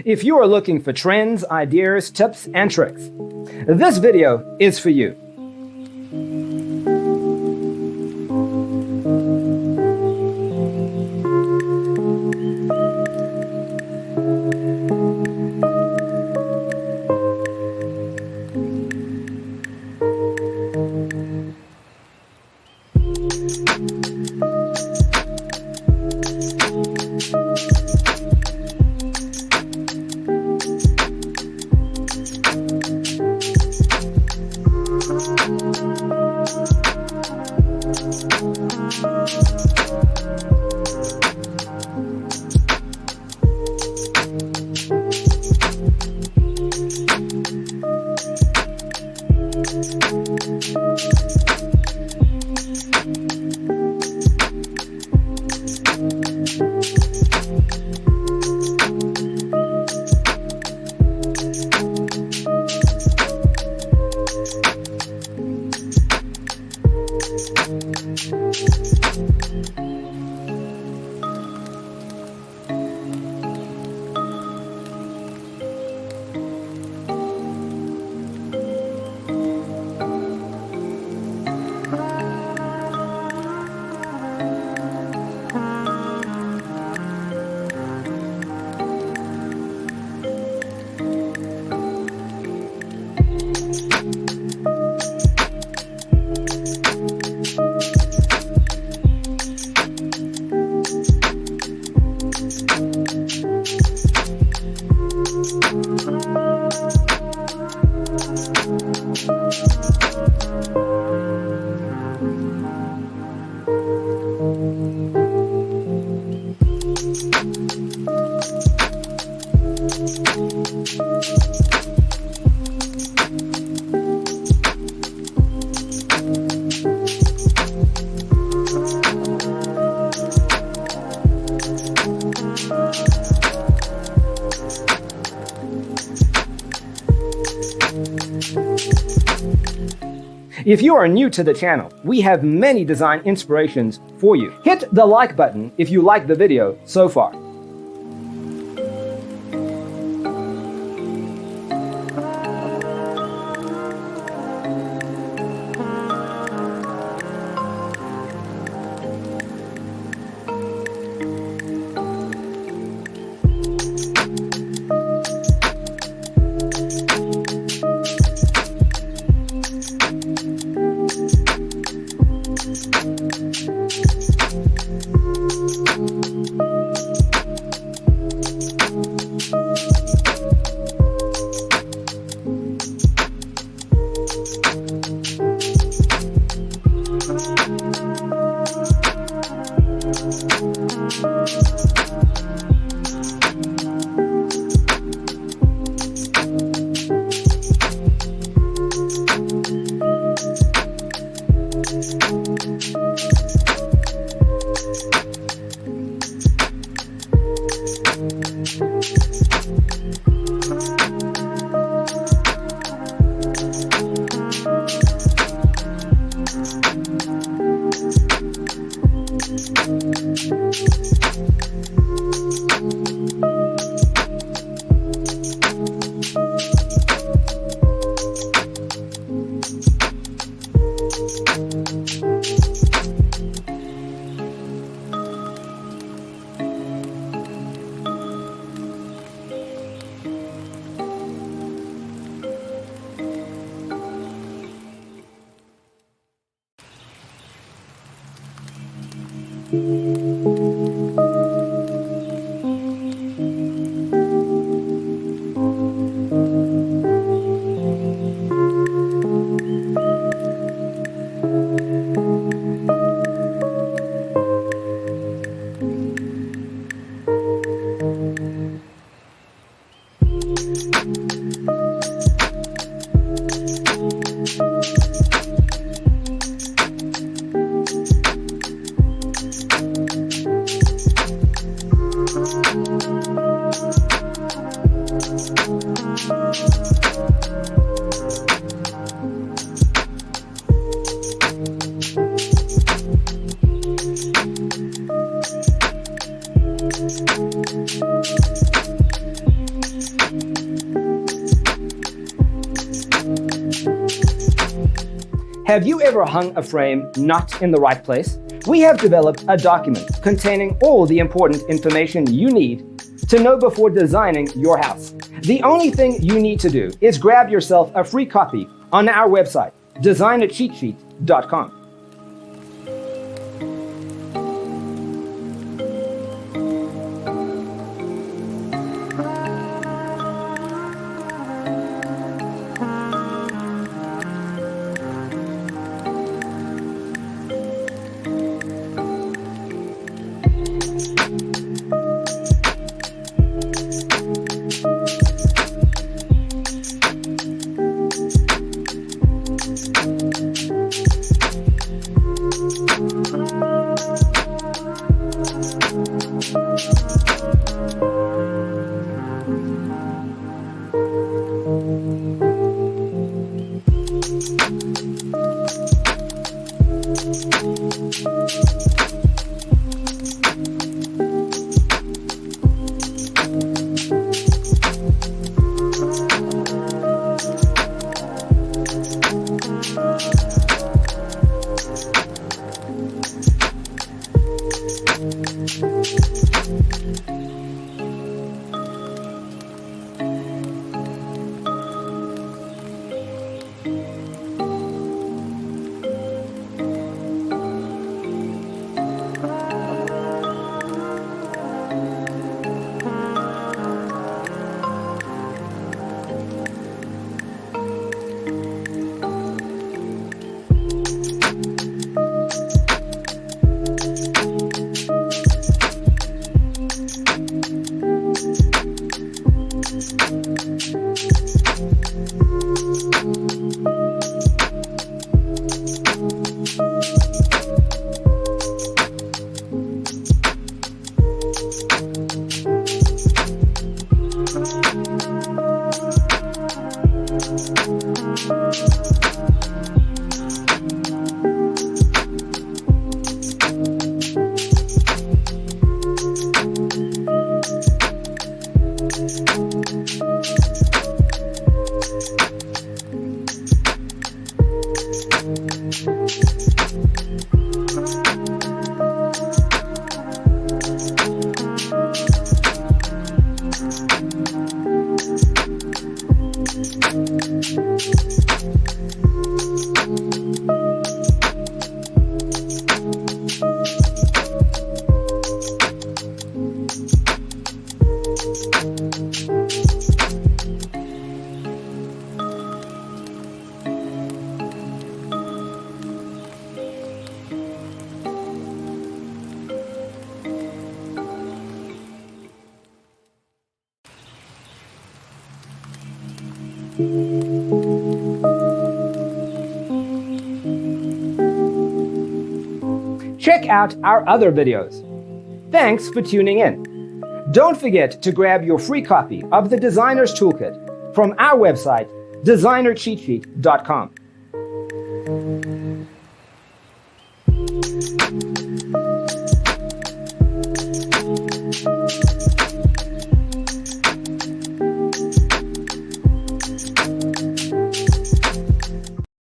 If you are looking for trends, ideas, tips, and tricks, this video is for you. If you are new to the channel, we have many design inspirations for you. Hit the like button if you like the video so far. Have you ever hung a frame not in the right place? We have developed a document containing all the important information you need to know before designing your house. The only thing you need to do is grab yourself a free copy on our website, designercheatsheet.com. Check out our other videos. Thanks for tuning in. Don't forget to grab your free copy of the Designer's Toolkit from our website, designercheatsheet.com.